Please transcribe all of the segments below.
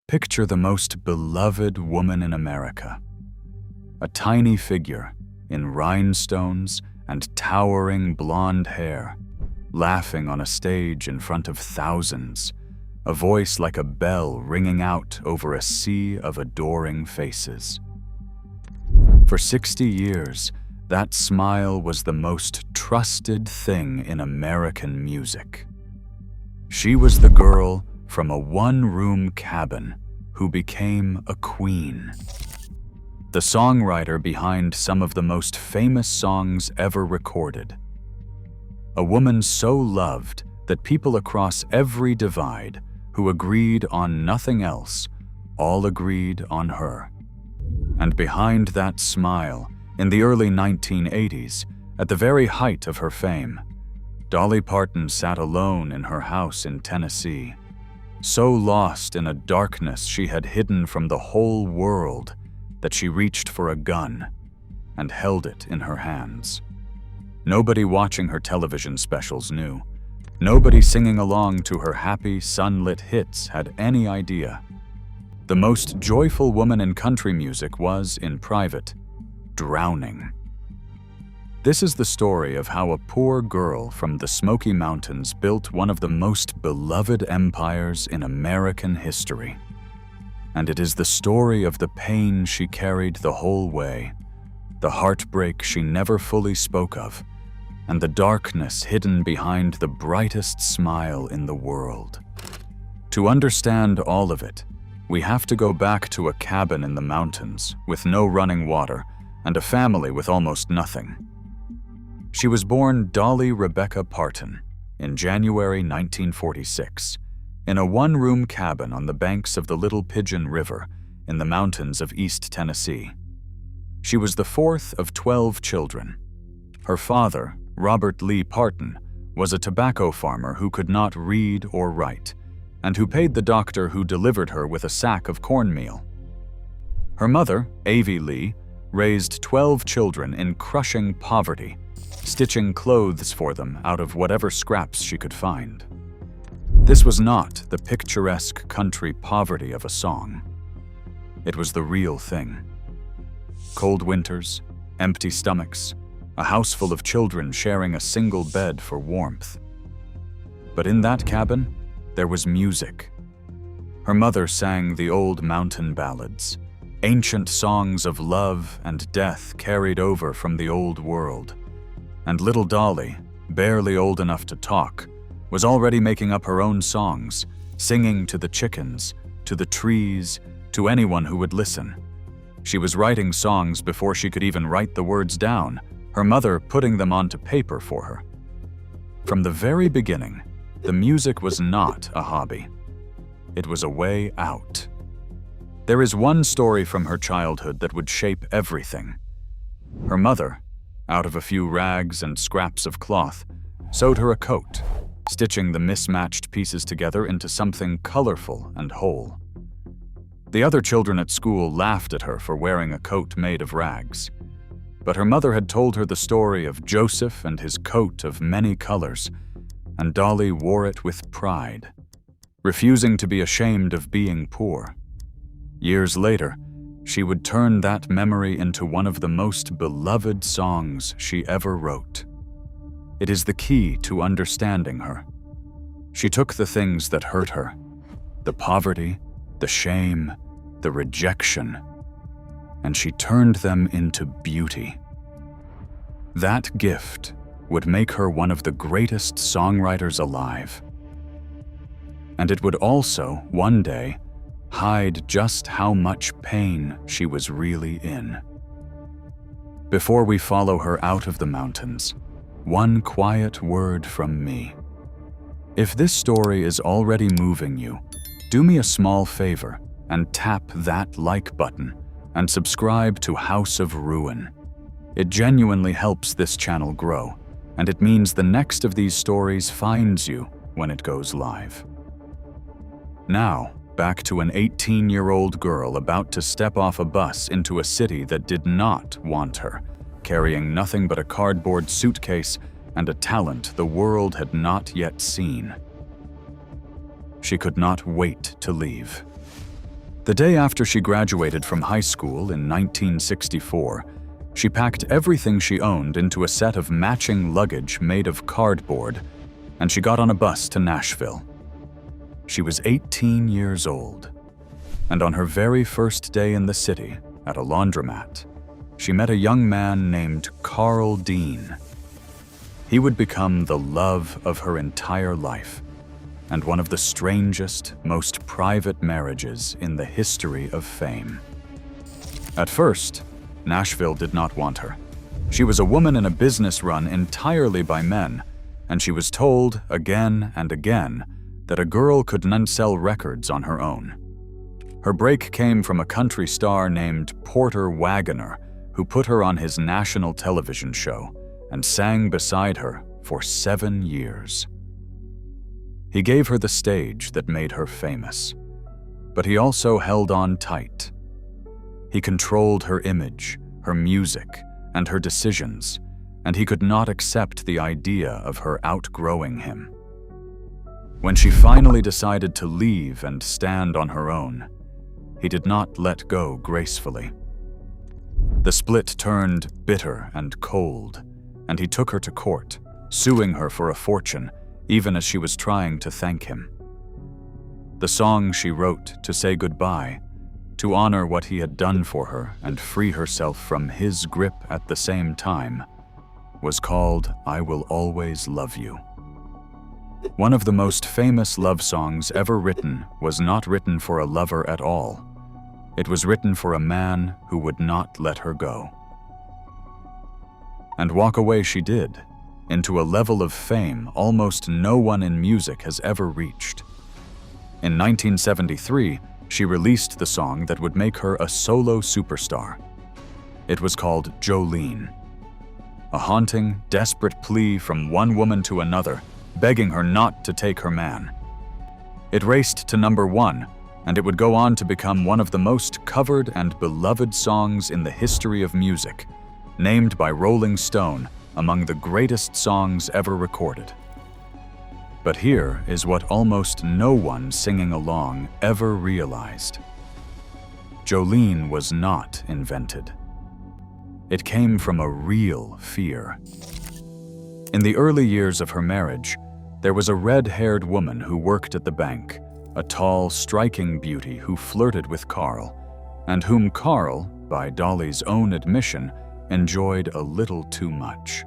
Picture the most beloved woman in America. A tiny figure in rhinestones and towering blonde hair, laughing on a stage in front of thousands, a voice like a bell ringing out over a sea of adoring faces. For 60 years, that smile was the most trusted thing in American music. She was the girl from a one-room cabin who became a queen. The songwriter behind some of the most famous songs ever recorded. A woman so loved that people across every divide who agreed on nothing else all agreed on her. And behind that smile, in the early 1980s, at the very height of her fame, Dolly Parton sat alone in her house in Tennessee, so lost in a darkness she had hidden from the whole world that she reached for a gun and held it in her hands. Nobody watching her television specials knew. Nobody singing along to her happy, sunlit hits had any idea. The most joyful woman in country music was, in private, drowning. This is the story of how a poor girl from the Smoky Mountains built one of the most beloved empires in American history. And it is the story of the pain she carried the whole way, the heartbreak she never fully spoke of, and the darkness hidden behind the brightest smile in the world. To understand all of it, we have to go back to a cabin in the mountains with no running water and a family with almost nothing. She was born Dolly Rebecca Parton in January 1946 in a one-room cabin on the banks of the Little Pigeon River in the mountains of East Tennessee. She was the fourth of 12 children. Her father, Robert Lee Parton, was a tobacco farmer who could not read or write, and who paid the doctor who delivered her with a sack of cornmeal. Her mother, Avie Lee, raised 12 children in crushing poverty, stitching clothes for them out of whatever scraps she could find. This was not the picturesque country poverty of a song. It was the real thing. Cold winters, empty stomachs, a house full of children sharing a single bed for warmth. But in that cabin, there was music. Her mother sang the old mountain ballads, ancient songs of love and death carried over from the old world. And little Dolly, barely old enough to talk, was already making up her own songs, singing to the chickens, to the trees, to anyone who would listen. She was writing songs before she could even write the words down, her mother putting them onto paper for her. From the very beginning, the music was not a hobby. It was a way out. There is one story from her childhood that would shape everything. Her mother, out of a few rags and scraps of cloth, sewed her a coat, stitching the mismatched pieces together into something colorful and whole. The other children at school laughed at her for wearing a coat made of rags. But her mother had told her the story of Joseph and his coat of many colors, and Dolly wore it with pride, refusing to be ashamed of being poor. Years later, she would turn that memory into one of the most beloved songs she ever wrote. It is the key to understanding her. She took the things that hurt her, the poverty, the shame, the rejection, and she turned them into beauty. That gift would make her one of the greatest songwriters alive. And it would also, one day, hide just how much pain she was really in. Before we follow her out of the mountains, one quiet word from me. If this story is already moving you, do me a small favor and tap that like button and subscribe to House of Ruin. It genuinely helps this channel grow, and it means the next of these stories finds you when it goes live. Now, back to an 18-year-old girl about to step off a bus into a city that did not want her, carrying nothing but a cardboard suitcase and a talent the world had not yet seen. She could not wait to leave. The day after she graduated from high school in 1964, she packed everything she owned into a set of matching luggage made of cardboard, and she got on a bus to Nashville. She was 18 years old, and on her very first day in the city, at a laundromat, she met a young man named Carl Dean. He would become the love of her entire life, and one of the strangest, most private marriages in the history of fame. At first, Nashville did not want her. She was a woman in a business run entirely by men, and she was told again and again that a girl could not sell records on her own. Her break came from a country star named Porter Wagoner, who put her on his national television show and sang beside her for 7 years. He gave her the stage that made her famous, but he also held on tight. He controlled her image, her music, and her decisions, and he could not accept the idea of her outgrowing him. When she finally decided to leave and stand on her own, he did not let go gracefully. The split turned bitter and cold, and he took her to court, suing her for a fortune, even as she was trying to thank him. The song she wrote to say goodbye, to honor what he had done for her and free herself from his grip at the same time, was called I Will Always Love You. One of the most famous love songs ever written was not written for a lover at all. It was written for a man who would not let her go. And walk away she did, into a level of fame almost no one in music has ever reached. In 1973, she released the song that would make her a solo superstar. It was called Jolene, a haunting, desperate plea from one woman to another, begging her not to take her man. It raced to #1, and it would go on to become one of the most covered and beloved songs in the history of music, named by Rolling Stone among the greatest songs ever recorded. But here is what almost no one singing along ever realized. Jolene was not invented. It came from a real fear. In the early years of her marriage, there was a red-haired woman who worked at the bank, a tall, striking beauty who flirted with Carl, and whom Carl, by Dolly's own admission, enjoyed a little too much.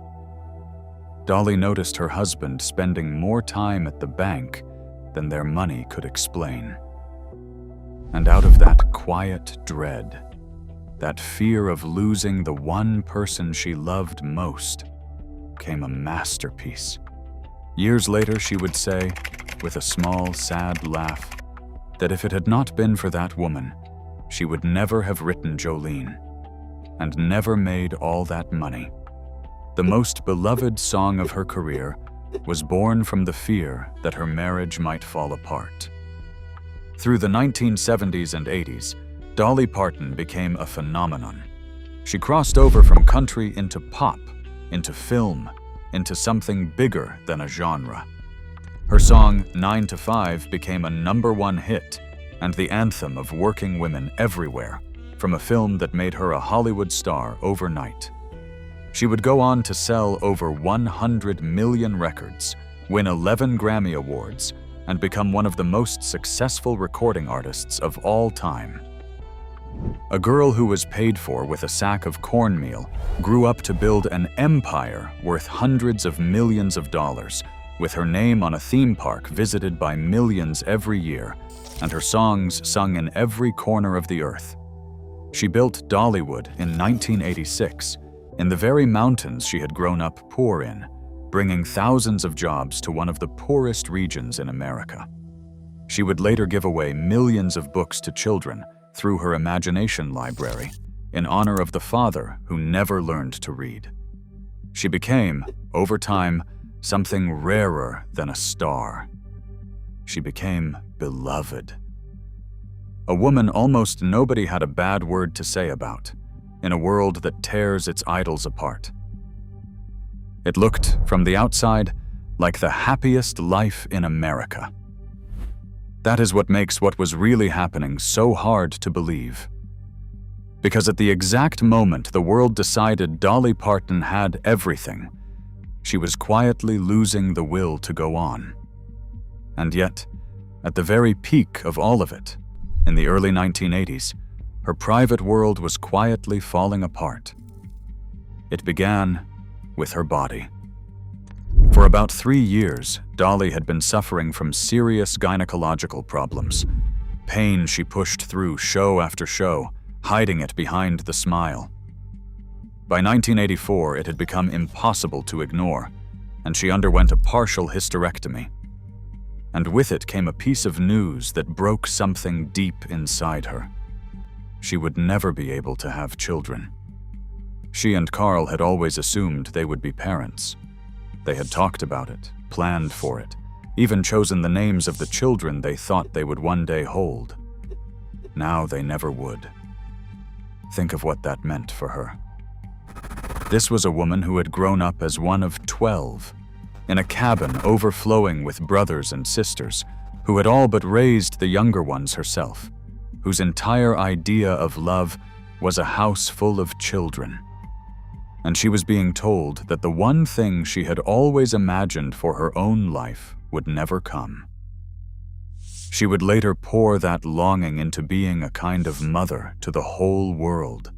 Dolly noticed her husband spending more time at the bank than their money could explain. And out of that quiet dread, that fear of losing the one person she loved most, came a masterpiece. Years later, she would say, with a small, sad laugh, that if it had not been for that woman, she would never have written Jolene, and never made all that money. The most beloved song of her career was born from the fear that her marriage might fall apart. Through the 1970s and 80s, Dolly Parton became a phenomenon. She crossed over from country into pop, into film, into something bigger than a genre. Her song 9 to 5 became a #1 hit and the anthem of working women everywhere, from a film that made her a Hollywood star overnight. She would go on to sell over 100 million records, win 11 Grammy Awards, and become one of the most successful recording artists of all time. A girl who was paid for with a sack of cornmeal grew up to build an empire worth hundreds of millions of dollars, with her name on a theme park visited by millions every year, and her songs sung in every corner of the earth. She built Dollywood in 1986, in the very mountains she had grown up poor in, bringing thousands of jobs to one of the poorest regions in America. She would later give away millions of books to children through her imagination library, in honor of the father who never learned to read. She became, over time, something rarer than a star. She became beloved. A woman almost nobody had a bad word to say about, in a world that tears its idols apart. It looked, from the outside, like the happiest life in America. That is what makes what was really happening so hard to believe. Because at the exact moment the world decided Dolly Parton had everything, she was quietly losing the will to go on. And yet, at the very peak of all of it, in the early 1980s, her private world was quietly falling apart. It began with her body. For about 3 years, Dolly had been suffering from serious gynecological problems. Pain she pushed through show after show, hiding it behind the smile. By 1984, it had become impossible to ignore, and she underwent a partial hysterectomy. And with it came a piece of news that broke something deep inside her. She would never be able to have children. She and Carl had always assumed they would be parents. They had talked about it, planned for it, even chosen the names of the children they thought they would one day hold. Now they never would. Think of what that meant for her. This was a woman who had grown up as one of 12, in a cabin overflowing with brothers and sisters, who had all but raised the younger ones herself, whose entire idea of love was a house full of children. And she was being told that the one thing she had always imagined for her own life would never come. She would later pour that longing into being a kind of mother to the whole world,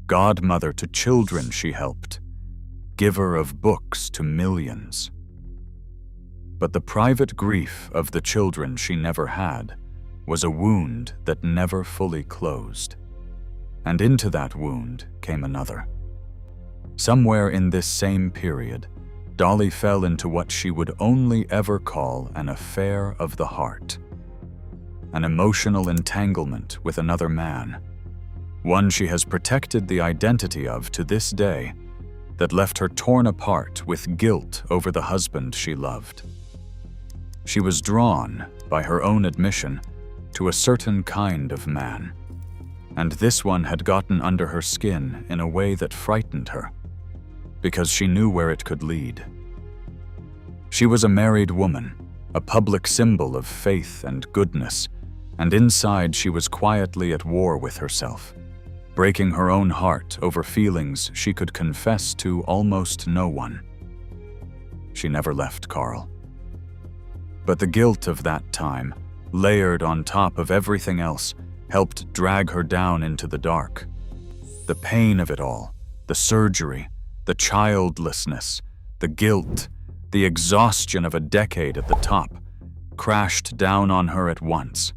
godmother to children she helped, giver of books to millions. But the private grief of the children she never had was a wound that never fully closed. And into that wound came another. Somewhere in this same period, Dolly fell into what she would only ever call an affair of the heart. An emotional entanglement with another man, one she has protected the identity of to this day, that left her torn apart with guilt over the husband she loved. She was drawn, by her own admission, to a certain kind of man, and this one had gotten under her skin in a way that frightened her, because she knew where it could lead. She was a married woman, a public symbol of faith and goodness, and inside she was quietly at war with herself, breaking her own heart over feelings she could confess to almost no one. She never left Carl. But the guilt of that time, layered on top of everything else, helped drag her down into the dark. The pain of it all, the surgery, the childlessness, the guilt, the exhaustion of a decade at the top, crashed down on her at once.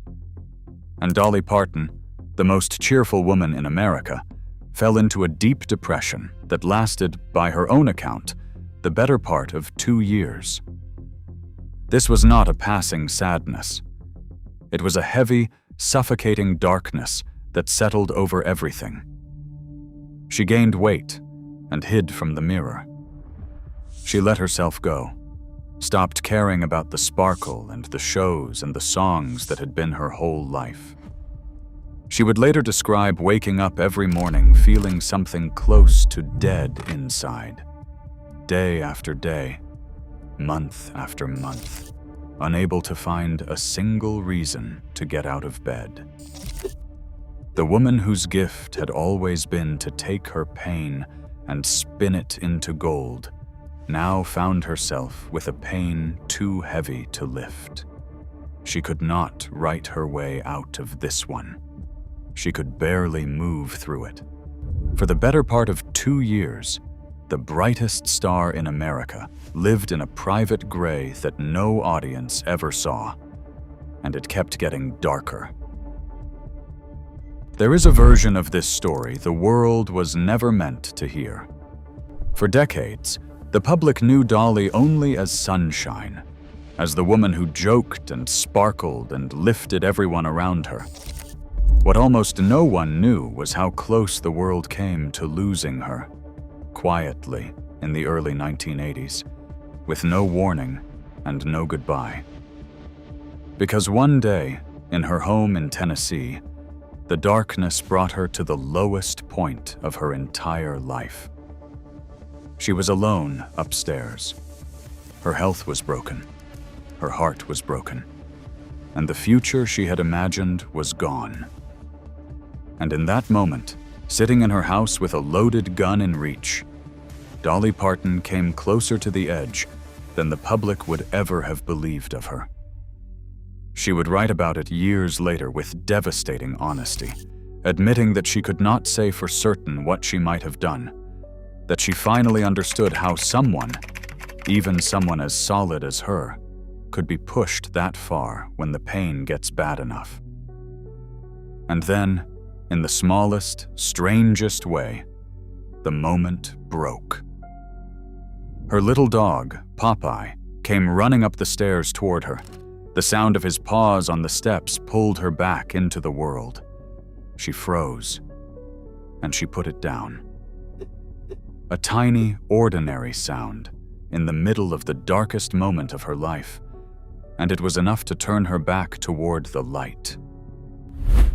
And Dolly Parton, the most cheerful woman in America, fell into a deep depression that lasted, by her own account, the better part of 2 years. This was not a passing sadness. It was a heavy, suffocating darkness that settled over everything. She gained weight and hid from the mirror. She let herself go, stopped caring about the sparkle and the shows and the songs that had been her whole life. She would later describe waking up every morning feeling something close to dead inside, day after day, month after month, unable to find a single reason to get out of bed. The woman whose gift had always been to take her pain and spin it into gold now found herself with a pain too heavy to lift. She could not write her way out of this one. She could barely move through it. For the better part of 2 years, the brightest star in America lived in a private gray that no audience ever saw, and it kept getting darker. There is a version of this story the world was never meant to hear. For decades, the public knew Dolly only as sunshine, as the woman who joked and sparkled and lifted everyone around her. What almost no one knew was how close the world came to losing her, quietly in the early 1980s, with no warning and no goodbye. Because one day, in her home in Tennessee, the darkness brought her to the lowest point of her entire life. She was alone upstairs. Her health was broken. Her heart was broken. and the future she had imagined was gone. And in that moment, sitting in her house with a loaded gun in reach, Dolly Parton came closer to the edge than the public would ever have believed of her. She would write about it years later with devastating honesty, admitting that she could not say for certain what she might have done, that she finally understood how someone, even someone as solid as her, could be pushed that far when the pain gets bad enough. And then, in the smallest, strangest way, the moment broke. Her little dog, Popeye, came running up the stairs toward her. The sound of his paws on the steps pulled her back into the world. She froze, and she put it down. A tiny, ordinary sound in the middle of the darkest moment of her life, and it was enough to turn her back toward the light.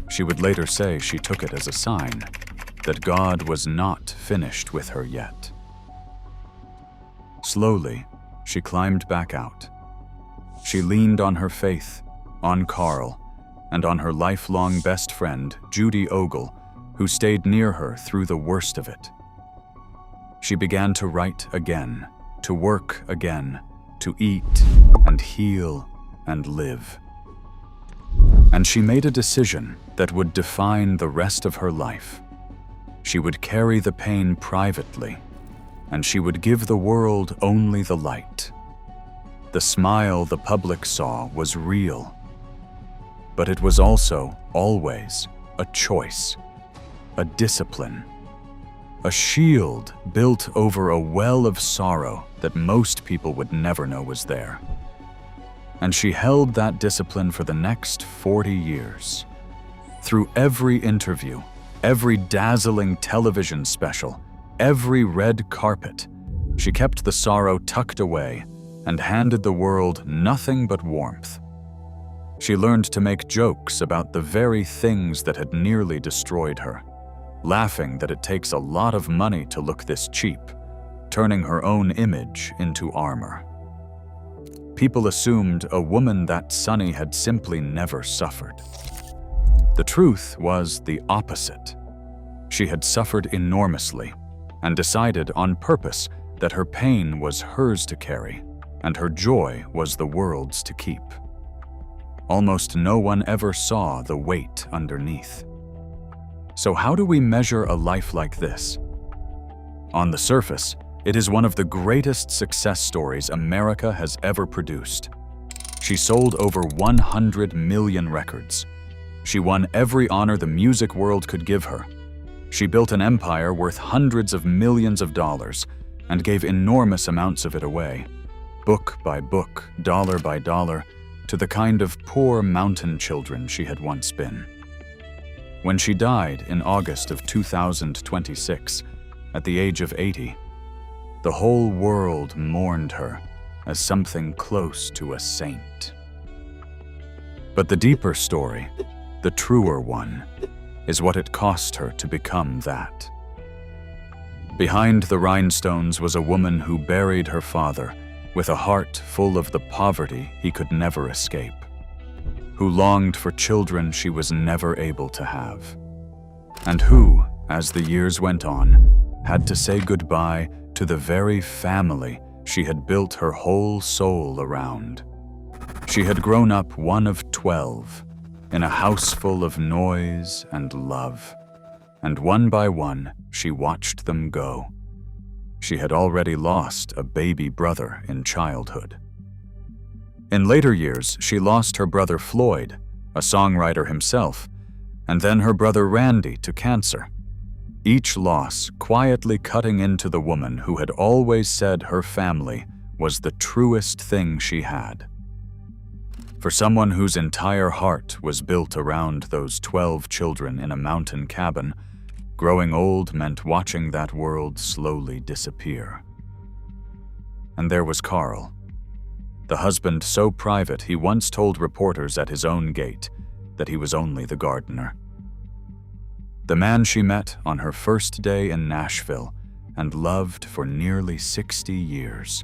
She would later say she took it as a sign that God was not finished with her yet. Slowly, she climbed back out. She leaned on her faith, on Carl, and on her lifelong best friend, Judy Ogle, who stayed near her through the worst of it. She began to write again, to work again, to eat and heal and live. And she made a decision that would define the rest of her life. She would carry the pain privately, and she would give the world only the light. The smile the public saw was real, but it was also, always, a choice, a discipline, a shield built over a well of sorrow that most people would never know was there. And she held that discipline for the next 40 years. Through every interview, every dazzling television special, every red carpet, she kept the sorrow tucked away and handed the world nothing but warmth. She learned to make jokes about the very things that had nearly destroyed her, laughing that it takes a lot of money to look this cheap, turning her own image into armor. People assumed a woman that sunny had simply never suffered. The truth was the opposite. She had suffered enormously and decided on purpose that her pain was hers to carry and her joy was the world's to keep. Almost no one ever saw the weight underneath. So how do we measure a life like this? On the surface, it is one of the greatest success stories America has ever produced. She sold over 100 million records. She won every honor the music world could give her. She built an empire worth hundreds of millions of dollars and gave enormous amounts of it away, book by book, dollar by dollar, to the kind of poor mountain children she had once been. When she died in August of 2026, at the age of 80, the whole world mourned her as something close to a saint. But the deeper story, the truer one, is what it cost her to become that. Behind the rhinestones was a woman who buried her father with a heart full of the poverty he could never escape, who longed for children she was never able to have, and who, as the years went on, had to say goodbye to the very family she had built her whole soul around. She had grown up one of 12, in a house full of noise and love, and one by one she watched them go. She had already lost a baby brother in childhood. In later years, she lost her brother Floyd, a songwriter himself, and then her brother Randy to cancer. Each loss quietly cutting into the woman who had always said her family was the truest thing she had. For someone whose entire heart was built around those 12 children in a mountain cabin, growing old meant watching that world slowly disappear. And there was Carl, the husband so private he once told reporters at his own gate that he was only the gardener. The man she met on her first day in Nashville and loved for nearly 60 years.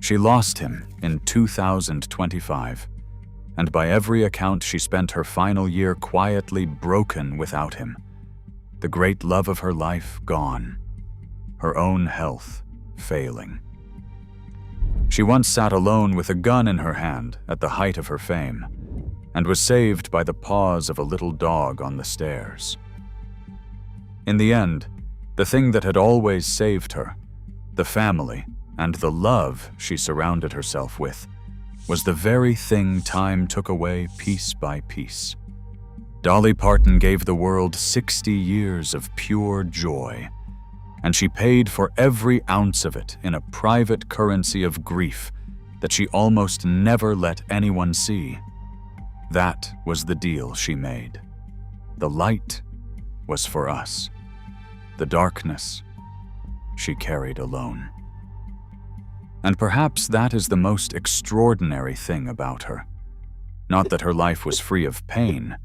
She lost him in 2025, and by every account she spent her final year quietly broken without him. The great love of her life gone, her own health failing. She once sat alone with a gun in her hand at the height of her fame, and was saved by the paws of a little dog on the stairs. In the end, the thing that had always saved her, the family and the love she surrounded herself with, was the very thing time took away piece by piece. Dolly Parton gave the world 60 years of pure joy, and she paid for every ounce of it in a private currency of grief that she almost never let anyone see. That was the deal she made. The light was for us. The darkness she carried alone. And perhaps that is the most extraordinary thing about her. Not that her life was free of pain,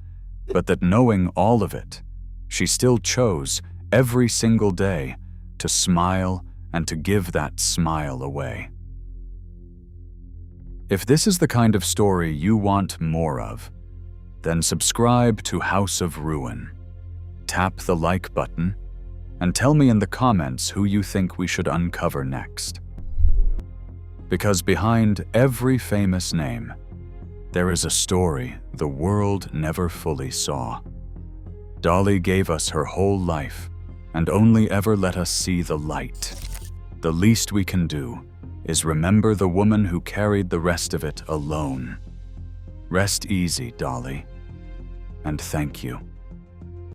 but that knowing all of it, she still chose every single day to smile and to give that smile away. If this is the kind of story you want more of, then subscribe to House of Ruin. Tap the like button and tell me in the comments who you think we should uncover next. Because behind every famous name, there is a story the world never fully saw. Dolly gave us her whole life and only ever let us see the light. The least we can do is remember the woman who carried the rest of it alone. Rest easy, Dolly, and thank you.